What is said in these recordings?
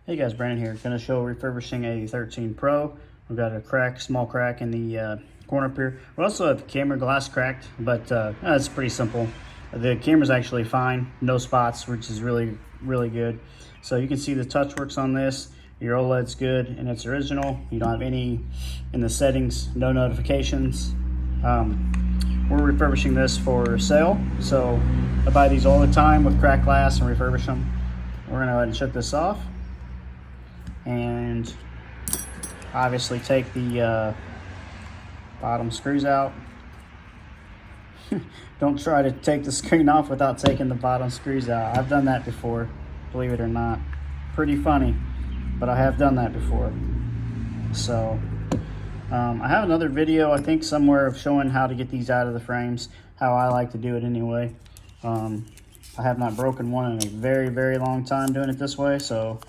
Hey guys, Brandon here. Going to show refurbishing a 13 Pro. We've got a crack, small crack in the corner up here. We also have the camera glass cracked, but it's pretty simple. The camera's actually fine, no spots, which is really good. So you can see the touch works on this. Your OLED's good and it's original. You don't have any in the settings, no notifications. We're refurbishing this for sale, so I buy these all the time with cracked glass and refurbish them. We're going to go ahead and shut this off. And obviously take the bottom screws out. Don't try to take the screen off without taking the bottom screws out. I've done that before, believe it or not. Pretty funny, but I have done that before. So I have another video, I think, somewhere of showing how to get these out of the frames, how I like to do it anyway. I have not broken one in a very long time doing it this way, so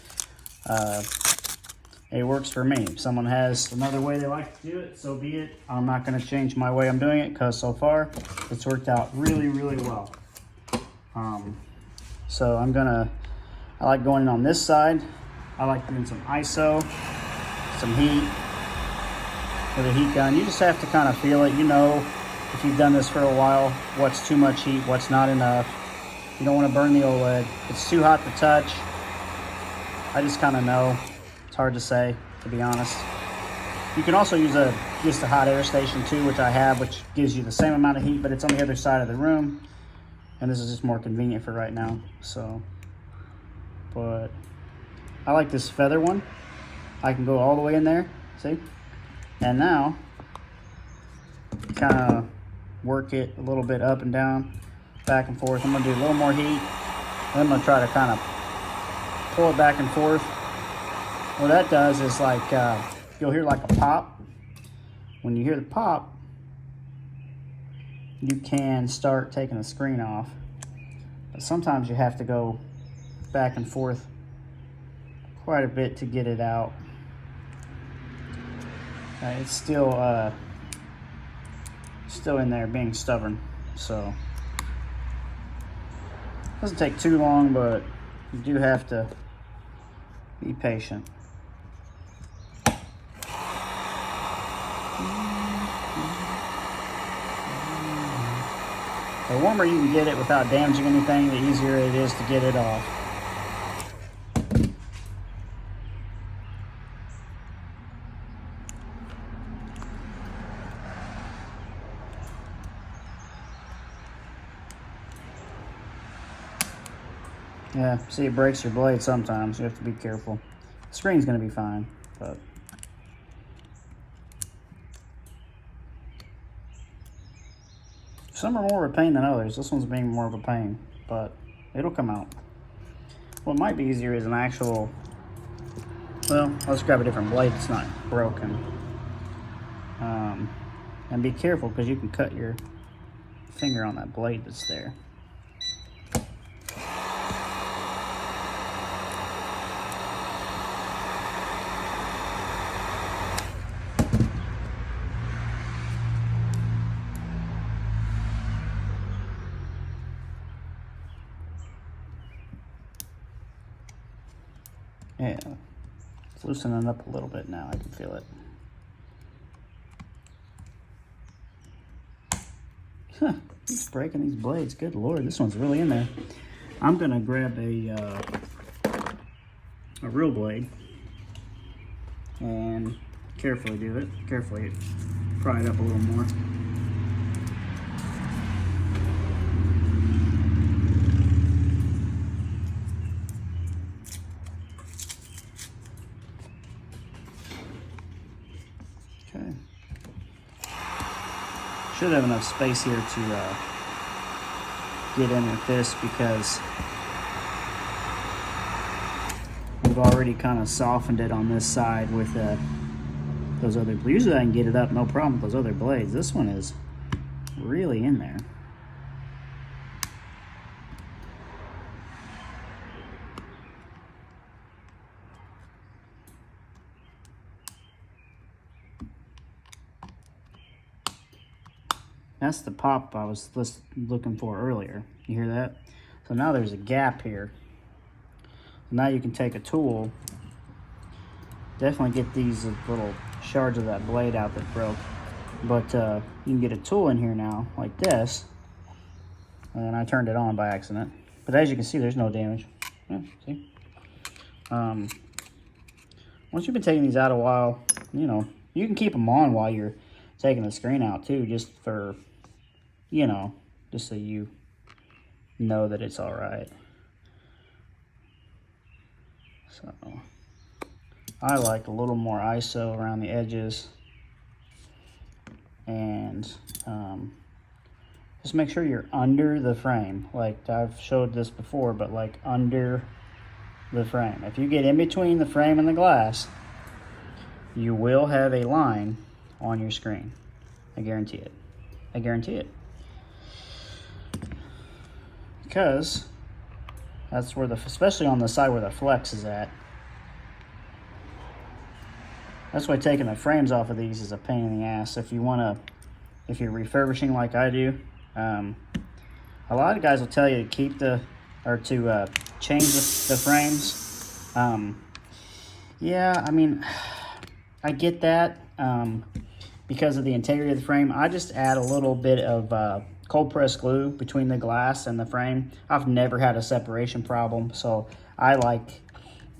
it works for me. If someone has another way they like to do it, so be it. I'm not going to change my way I'm doing it because so far it's worked out really well. So I like going in on this side. I like doing some ISO, some heat with a heat gun. You just have to kind of feel it. You know, if you've done this for a while, what's too much heat, what's not enough. You don't want to burn the OLED. It's too hot to touch. I just kind of know. It's hard to say, to be honest. You can also use just a hot air station too, which I have, which gives you the same amount of heat, but it's on the other side of the room. And this is just more convenient for right now. So, but I like this feather one. I can go all the way in there, see? And now, kind of work it a little bit up and down, back and forth. I'm gonna do a little more heat. And I'm gonna try to kind of pull it back and forth. What that does is, like, you'll hear like a pop. When you hear the pop, you can start taking the screen off. But sometimes you have to go back and forth quite a bit to get it out. It's still in there being stubborn, so it doesn't take too long, but you do have to be patient. The warmer you can get it without damaging anything, the easier it is to get it off. Yeah, see, it breaks your blade sometimes. You have to be careful. The screen's going to be fine, but some are more of a pain than others. This one's being more of a pain, but it'll come out. What might be easier is an actual, well, let's grab a different blade that's not broken. And be careful because you can cut your finger on that blade that's there. Yeah, it's loosening up a little bit now. I can feel it. Huh, he's breaking these blades. Good Lord, this one's really in there. I'm gonna grab a real blade and carefully do it. Carefully pry it up a little more. Okay. Should have enough space here to get in with this because we've already kind of softened it on this side with those other blades. Usually I can get it up no problem with those other blades. This one is really in there. That's the pop I was looking for earlier. You hear that? So now there's a gap here. So now you can take a tool definitely get these little shards of that blade out that broke. But you can get a tool in here now, like this. And I turned it on by accident. But as you can see, there's no damage. Yeah, see? Once you've been taking these out a while, you know, you can keep them on while you're taking the screen out too, just for, you know, just so you know that it's all right. So I like a little more ISO around the edges, and just make sure you're under the frame. Like I've showed this before, but like under the frame. If you get in between the frame and the glass, you will have a line on your screen. I guarantee it. I guarantee it. Because that's where especially on the side where the flex is at. That's why taking the frames off of these is a pain in the ass. If you're refurbishing like I do, a lot of guys will tell you to keep to change the frames. Yeah, I mean, I get that because of the integrity of the frame. I just add a little bit of cold press glue between the glass and the frame. I've never had a separation problem, so I like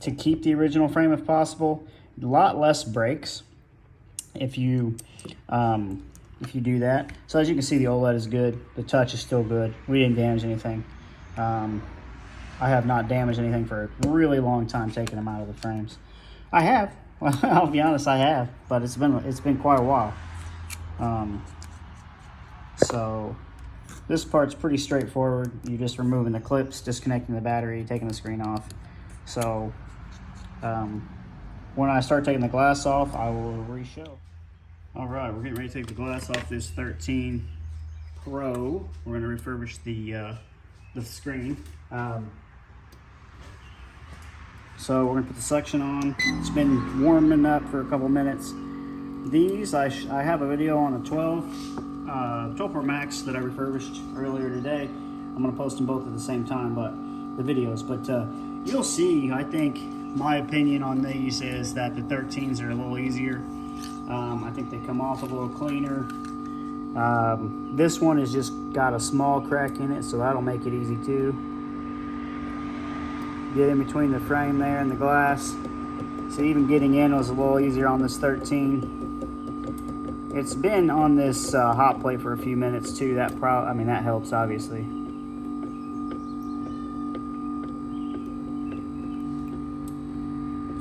to keep the original frame if possible. A lot less breaks if you do that. So as you can see, the OLED is good. The touch is still good. We didn't damage anything. I have not damaged anything for a really long time taking them out of the frames. I have. Well, I'll be honest, I have, but it's been quite a while. So this part's pretty straightforward. You're just removing the clips, disconnecting the battery, taking the screen off. So when I start taking the glass off, I will re-show. All right, we're getting ready to take the glass off this 13 Pro. We're going to refurbish the screen. So we're going to put the suction on. It's been warming up for a couple minutes. These, I have a video on a 12 Pro Max that I refurbished earlier today. I'm going to post them both at the same time, but the videos. But you'll see, I think, my opinion on these is that the 13s are a little easier. I think they come off a little cleaner. This one has just got a small crack in it, so that'll make it easy too. Get in between the frame there and the glass. So even getting in was a little easier on this 13. It's been on this hot plate for a few minutes too. That helps obviously.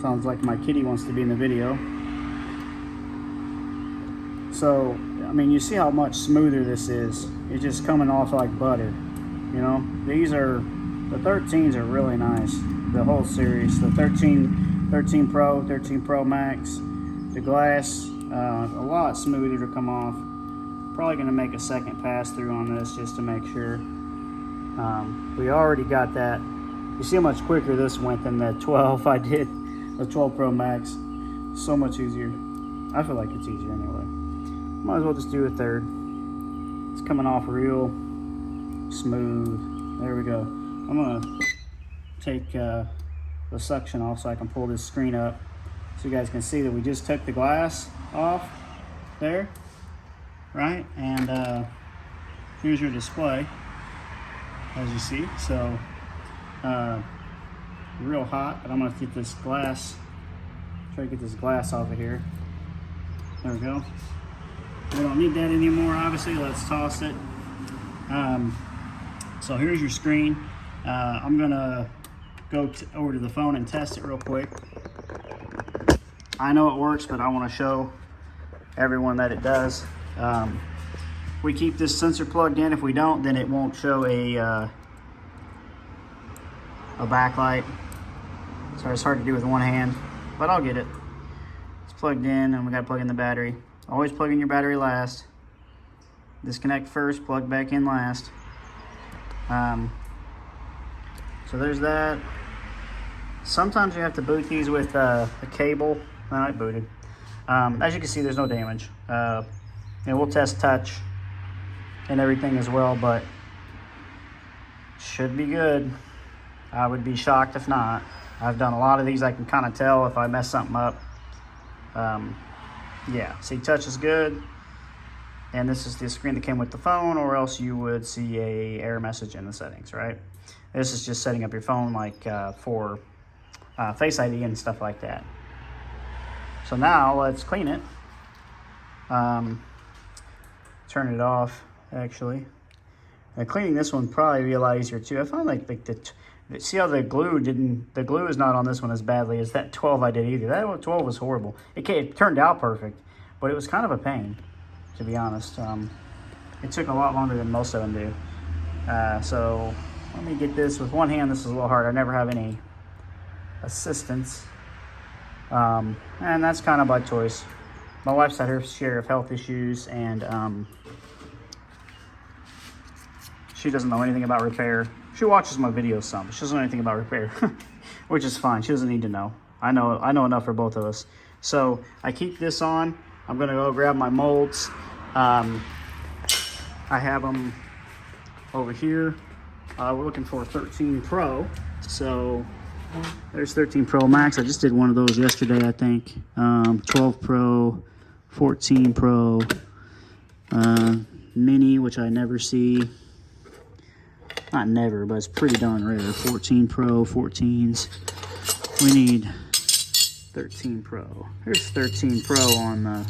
Sounds like my kitty wants to be in the video. So, I mean, you see how much smoother this is. It's just coming off like butter, you know? The 13s are really nice. The whole series, the 13 Pro, 13 Pro Max, the glass, a lot smoother to come off. Probably gonna make a second pass through on this just to make sure. We already got that. You see how much quicker this went than the 12 I did, the 12 Pro Max. So much easier. I feel like it's easier anyway. Might as well just do a third. It's coming off real smooth. There we go. I'm gonna take the suction off so I can pull this screen up so you guys can see that we just took the glass off there, right? And here's your display, as you see. So real hot, but I'm gonna get this glass, try to get this glass off of here. There we go. We don't need that anymore, obviously. Let's toss it. So here's your screen. I'm gonna go over to the phone and test it real quick. I know it works, but I want to show everyone that it does. We keep this sensor plugged in. If we don't, then it won't show a backlight. So it's hard to do with one hand, but I'll get it. It's plugged in, and we got to plug in the battery. Always plug in your battery last. Disconnect first, plug back in last. So there's that. Sometimes you have to boot these with a cable. I booted. As you can see, there's no damage. And we'll test touch and everything as well, but should be good. I would be shocked if not. I've done a lot of these. I can kind of tell if I mess something up. Yeah, see, touch is good. And this is the screen that came with the phone, or else you would see a error message in the settings, right? This is just setting up your phone like for Face ID and stuff like that. So now let's clean it. Turn it off, actually. And cleaning this one probably be a lot easier too. I found like see how the glue is not on this one as badly as that 12 I did either. That 12 was horrible. It turned out perfect, but it was kind of a pain, to be honest. It took a lot longer than most of them do. So let me get this with one hand. This is a little hard. I never have any assistance. And that's kind of by choice. My wife's had her share of health issues, and she doesn't know anything about repair. She watches my videos some, but she doesn't know anything about repair, which is fine. She doesn't need to know. I know enough for both of us. So I keep this on. I'm gonna go grab my molds. I have them over here. We're looking for 13 Pro. So there's 13 Pro Max. I just did one of those yesterday, I think. 12 Pro, 14 Pro, Mini, which I never see. Not never, but it's pretty darn rare. 14 Pro, 14s. We need 13 Pro. Here's 13 Pro on the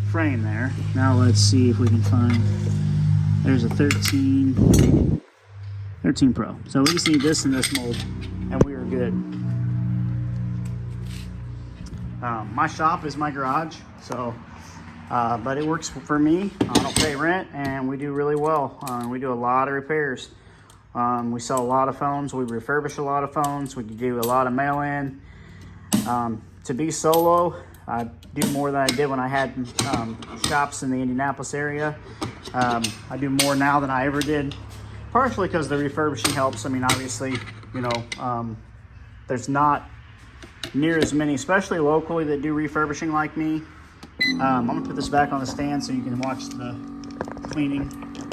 frame there. Now let's see if we can find, there's a 13 Pro. So we just need this and this mold, and we are good. My shop is my garage, so but it works for me. I don't pay rent, and we do really well. We do a lot of repairs. We sell a lot of phones. We refurbish a lot of phones. We do a lot of mail-in. To be solo, I do more than I did when I had shops in the Indianapolis area. I do more now than I ever did, partially because the refurbishing helps. I mean, obviously, you know, there's not near as many, especially locally, that do refurbishing like me. I'm gonna put this back on the stand so you can watch the cleaning.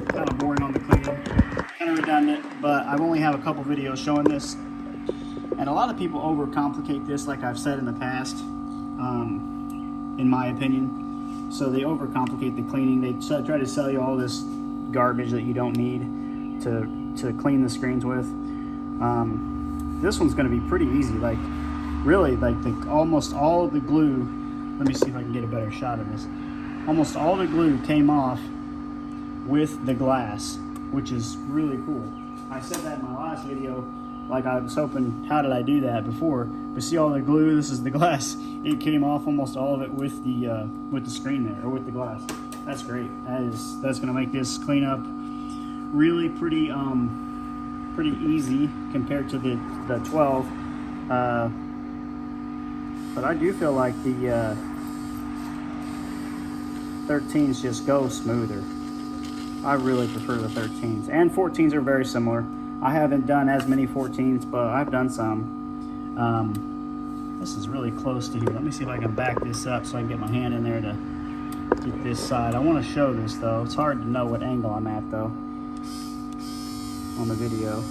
Kind of boring on the cleaning, kind of redundant, but I only have a couple videos showing this. And a lot of people overcomplicate this, like I've said in the past, in my opinion. So they overcomplicate the cleaning. They try to sell you all this garbage that you don't need to clean the screens with. This one's going to be pretty easy. Like, really, like almost all of the glue. Let me see if I can get a better shot of this. Almost all the glue came off with the glass, which is really cool. I said that in my last video, like I was hoping, how did I do that before? But see all the glue, this is the glass. It came off almost all of it with the screen there, or with the glass. That's great. That's gonna make this cleanup really pretty easy compared to the 12. But I do feel like the 13s just go smoother. I really prefer the 13s, and 14s are very similar. I haven't done as many 14s, but I've done some. This is really close to here. Let me see if I can back this up so I can get my hand in there to get this side. I want to show this though. It's hard to know what angle I'm at though on the video.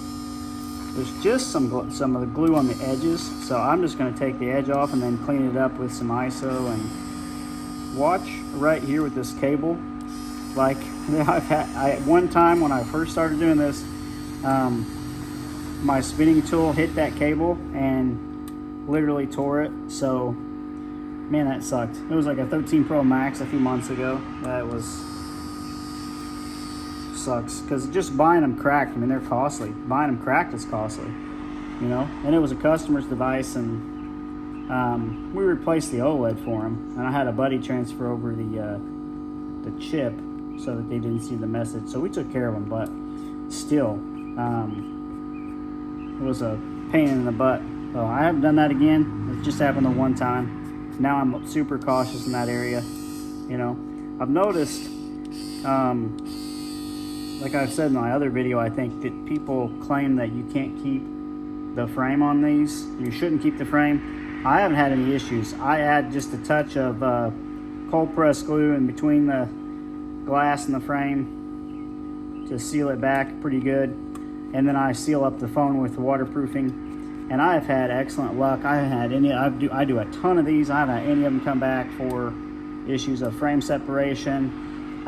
There's just some of the glue on the edges, so I'm just going to take the edge off and then clean it up with some ISO. And watch right here with this cable. Like at one time when I first started doing this, my spinning tool hit that cable and literally tore it. So man, that sucked. It was like a 13 Pro Max a few months ago. That sucks, because just buying them cracked, I mean, they're costly. Buying them cracked is costly, you know. And it was a customer's device, and we replaced the OLED for them, and I had a buddy transfer over the chip so that they didn't see the message. So we took care of them, but still, it was a pain in the butt. So I haven't done that again. It just happened the one time. Now I'm super cautious in that area. You know, I've noticed, like I've said in my other video, I think that people claim that you can't keep the frame on these. You shouldn't keep the frame. I haven't had any issues. I add just a touch of cold press glue in between the glass and the frame to seal it back pretty good, and then I seal up the phone with waterproofing. and I have had excellent luck. I do a ton of these. I haven't had any of them come back for issues of frame separation.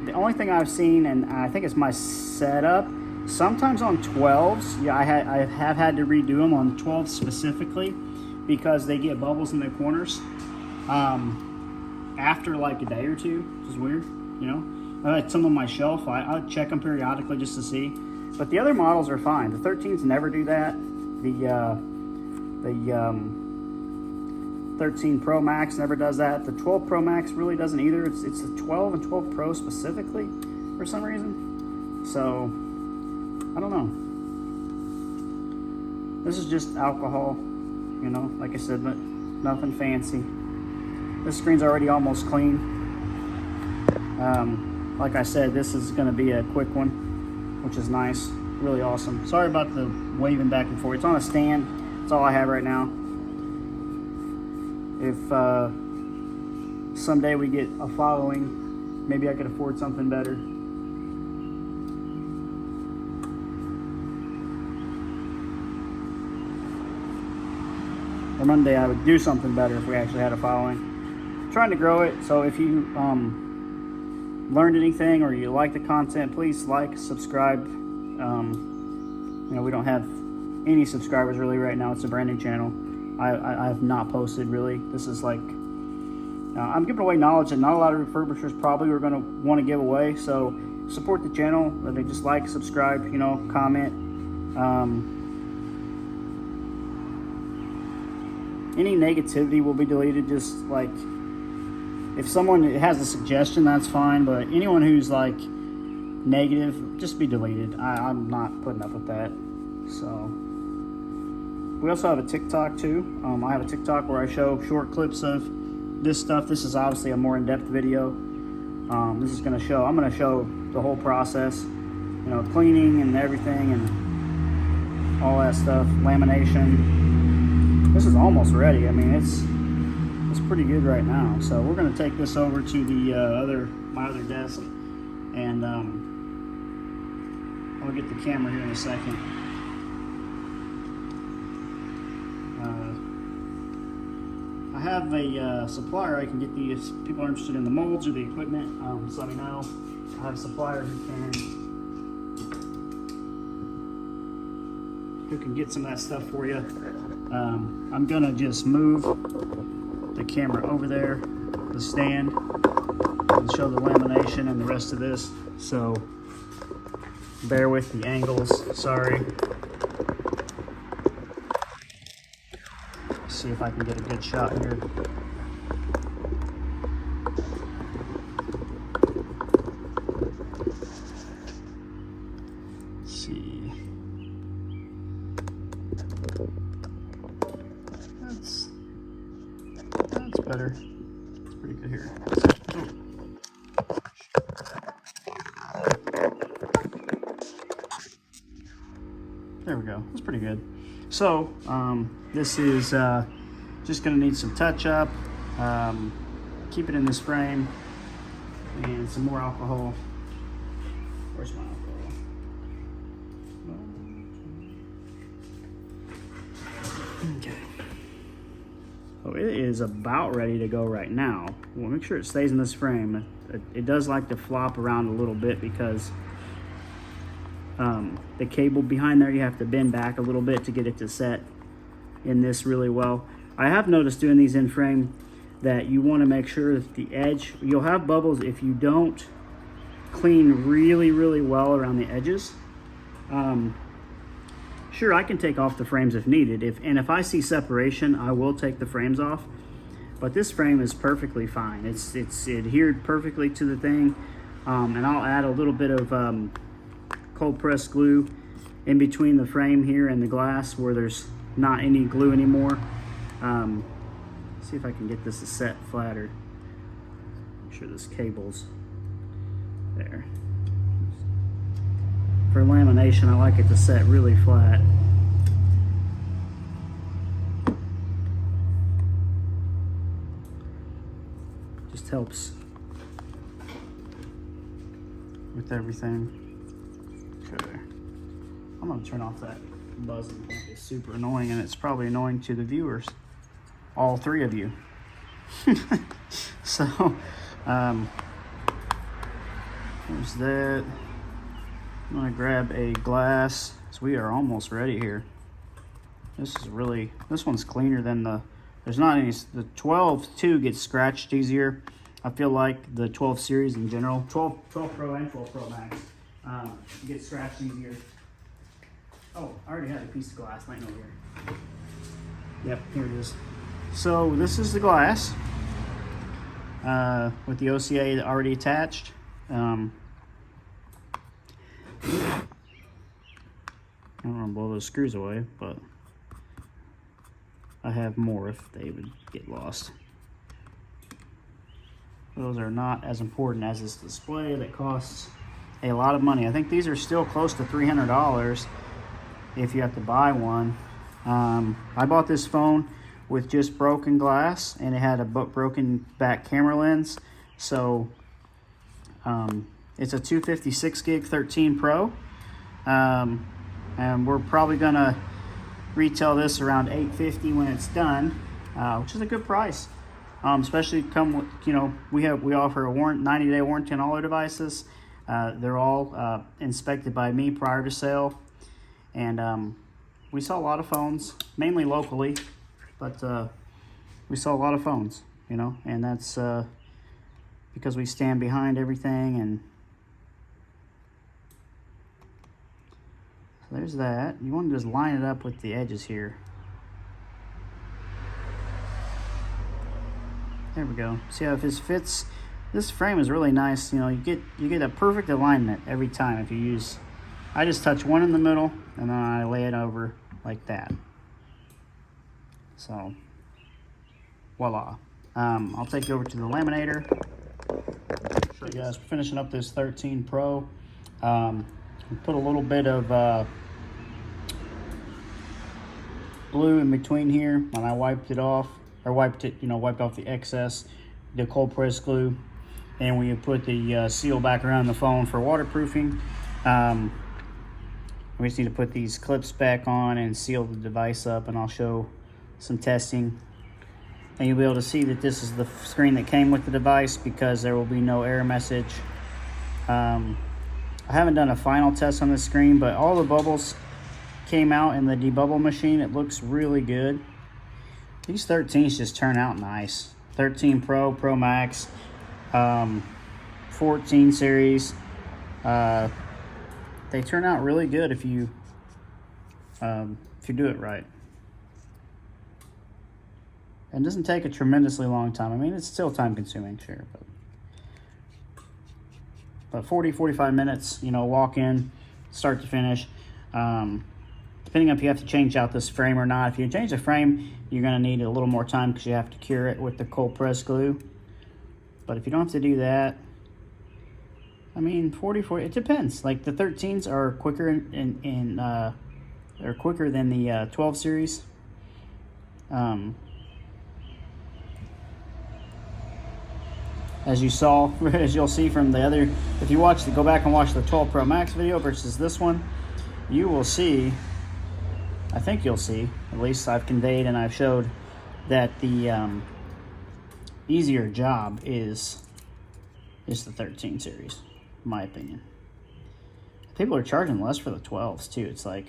The only thing I've seen, and I think it's my setup, sometimes on 12s, yeah, I have had to redo them on 12s specifically because they get bubbles in their corners after like a day or two, which is weird, you know. I had some on my shelf. I check them periodically just to see, but the other models are fine. The 13s never do that. The 13 Pro Max never does that. The 12 Pro Max really doesn't either. It's the 12 and 12 Pro specifically for some reason. So I don't know. This is just alcohol, you know, like I said, but nothing fancy. This screen's already almost clean. Like I said, this is going to be a quick one, which is nice, really awesome. Sorry about the waving back and forth. It's on a stand. That's all I have right now. If someday we get a following, maybe I could afford something better. Or one day I would do something better if we actually had a following. I'm trying to grow it, so if you learned anything or you like the content, please like, subscribe. You know, we don't have any subscribers really right now. It's a brand new channel. I have not posted really. This is like, I'm giving away knowledge that not a lot of refurbishers probably are going to want to give away. So support the channel. They just like, subscribe, you know, comment. Any negativity will be deleted. Just like, if someone has a suggestion, that's fine. But anyone who's like negative, just be deleted. I'm not putting up with that. So. We also have a TikTok too. I have a TikTok where I show short clips of this stuff. This is obviously a more in-depth video. This is I'm gonna show the whole process, you know, cleaning and everything and all that stuff, lamination. This is almost ready. I mean, it's pretty good right now. So we're gonna take this over to the my other desk, and I'll get the camera here in a second. I have a supplier I can get these. If people are interested in the molds or the equipment, just let me know. I have a supplier who can get some of that stuff for you. I'm gonna just move the camera over there, the stand, and show the lamination and the rest of this. So bear with the angles, sorry. See if I can get a good shot here. Let's see. That's better. It's pretty good here. There we go. That's pretty good. So this is just going to need some touch up. Keep it in this frame and some more alcohol. Where's my alcohol? Okay. So it is about ready to go right now. We'll make sure it stays in this frame. It does like to flop around a little bit because the cable behind there, you have to bend back a little bit to get it to set in this really well. I have noticed doing these in frame that you want to make sure that the edge, you'll have bubbles if you don't clean really, really well around the edges. Sure, I can take off the frames if needed. If I see separation, I will take the frames off. But this frame is perfectly fine. It's adhered perfectly to the thing. And I'll add a little bit of cold pressed glue in between the frame here and the glass where there's not any glue anymore. See if I can get this to set flatter. Make sure this cable's there. For lamination, I like it to set really flat. Just helps with everything. Okay. I'm gonna turn off that buzzing is super annoying, and it's probably annoying to the viewers, all three of you. So, there's that. I'm gonna grab a glass, so we are almost ready here. This one's cleaner than there's not any, the 12 too gets scratched easier. I feel like the 12 series in general, 12 Pro and 12 Pro Max, get scratched easier. Oh, I already had a piece of glass laying over here. Yep, here it is. So this is the glass with the OCA already attached. I don't want to blow those screws away, but I have more if they would get lost. Those are not as important as this display that costs a lot of money. I think these are still close to $300 if you have to buy one. I bought this phone with just broken glass, and it had a broken back camera lens. So it's a 256 gig 13 Pro, and we're probably gonna retail this around $850 when it's done, which is a good price. Especially come with, you know, we offer a 90-day warranty on all our devices. They're all inspected by me prior to sale, and we sell a lot of phones, mainly locally, but we sell a lot of phones, you know, and that's because we stand behind everything. And so there's that. You want to just line it up with the edges here. There we go. See how if this fits? This frame is really nice. You know, you get a perfect alignment every time if you use. I just touch one in the middle and then I lay it over like that. So, voila. I'll take you over to the laminator. Show you guys, we're finishing up this 13 Pro. Put a little bit of glue in between here when I wiped it off. Or wiped off the excess, the cold press glue, and we put the seal back around the phone for waterproofing. We just need to put these clips back on and seal the device up, and I'll show some testing. And you'll be able to see that this is the screen that came with the device, because there will be no error message. I haven't done a final test on this screen, but all the bubbles came out in the debubble machine. It looks really good. These 13s just turn out nice. 13 Pro, Pro Max, 14 series. They turn out really good if you do it right. And it doesn't take a tremendously long time. I mean, it's still time consuming, sure, but 40-45 minutes, you know, walk in, start to finish. Depending on if you have to change out this frame or not. If you change the frame, you're going to need a little more time because you have to cure it with the cold press glue. But if you don't have to do that, I mean, 40, it depends. Like the 13s are quicker they're quicker than the 12 series. As you saw, as you'll see from the other, if you go back and watch the 12 Pro Max video versus this one, you will see, I think you'll see, at least I've conveyed and I've showed, that the easier job is the 13 series, in my opinion. People are charging less for the 12s too. It's like,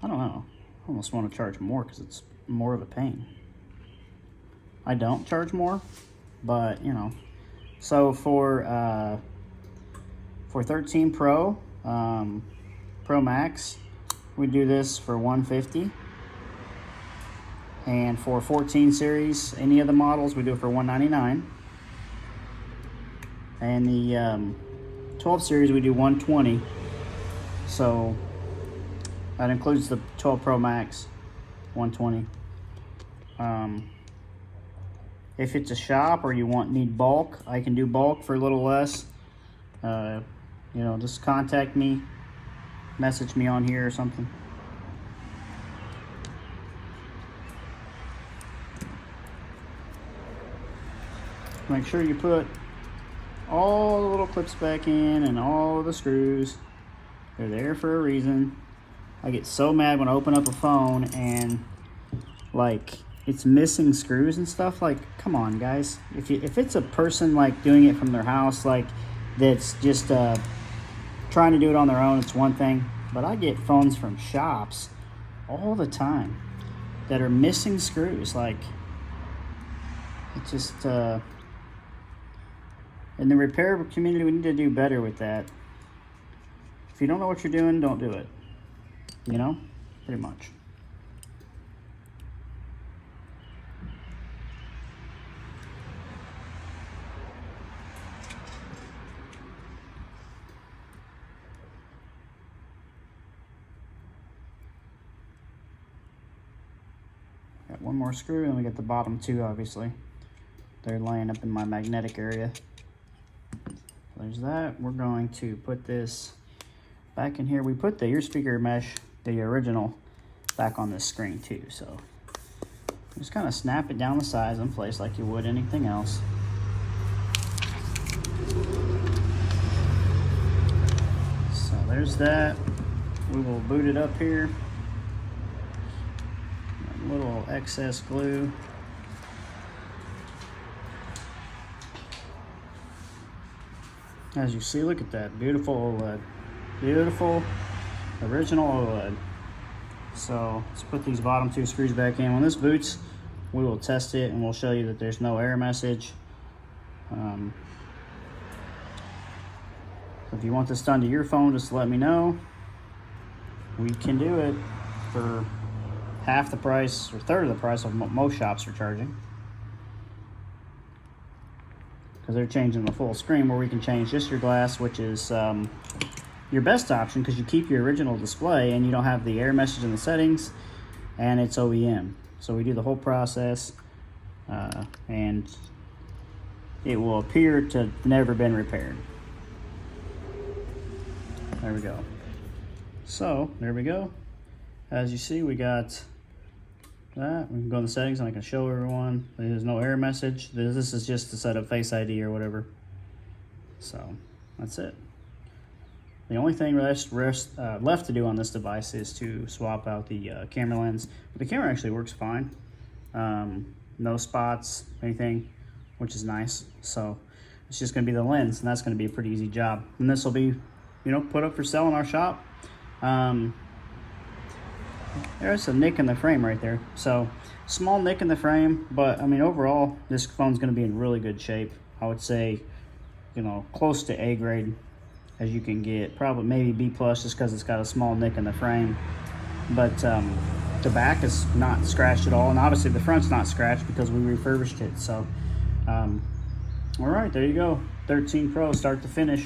I don't know, I almost want to charge more because it's more of a pain. I don't charge more, but you know. So for 13 Pro, Pro Max, we do this for $150, and for 14 series, any of the models, we do it for $199, and the 12 series we do $120. So that includes the 12 Pro Max, $120. If it's a shop or you need bulk, I can do bulk for a little less. You know, just contact me. Message me on here or something. Make sure you put all the little clips back in and all the screws. They're there for a reason. I get so mad when I open up a phone and like it's missing screws and stuff. Like, come on, guys. If it's a person like doing it from their house, like that's just trying to do it on their own, it's one thing. But I get phones from shops all the time that are missing screws. Like, it just in the repair community, we need to do better with that. If you don't know what you're doing, don't do it. You know, pretty much. Got one more screw, and we got the bottom two, obviously. They're laying up in my magnetic area. There's that. We're going to put this back in here. We put the ear speaker mesh, the original, back on this screen too. So just kind of snap it down the sides in place like you would anything else. So there's that. We will boot it up here. A little excess glue. As you see, look at that beautiful OLED. Beautiful original OLED. So let's put these bottom two screws back in. When this boots, we will test it and we'll show you that there's no error message. If you want this done to your phone, just let me know. We can do it for half the price or third of the price of what most shops are charging. Because they're changing the full screen, where we can change just your glass, which is your best option because you keep your original display and you don't have the error message in the settings, and it's OEM. So we do the whole process and it will appear to have never been repaired. There we go. So there we go. As you see, we got that. We can go in the settings and I can show everyone. There's no error message. This is just to set up Face ID or whatever. So that's it. The only thing left to do on this device is to swap out the camera lens. But the camera actually works fine. No spots, anything, which is nice. So it's just going to be the lens, and that's going to be a pretty easy job. And this will be, you know, put up for sale in our shop. There's a nick in the frame right there. So small nick in the frame, but I mean overall this phone's going to be in really good shape. I would say, you know, close to A grade as you can get. Probably maybe B plus just because it's got a small nick in the frame. But the back is not scratched at all, and obviously the front's not scratched because we refurbished it. So all right, there you go. 13 Pro start to finish.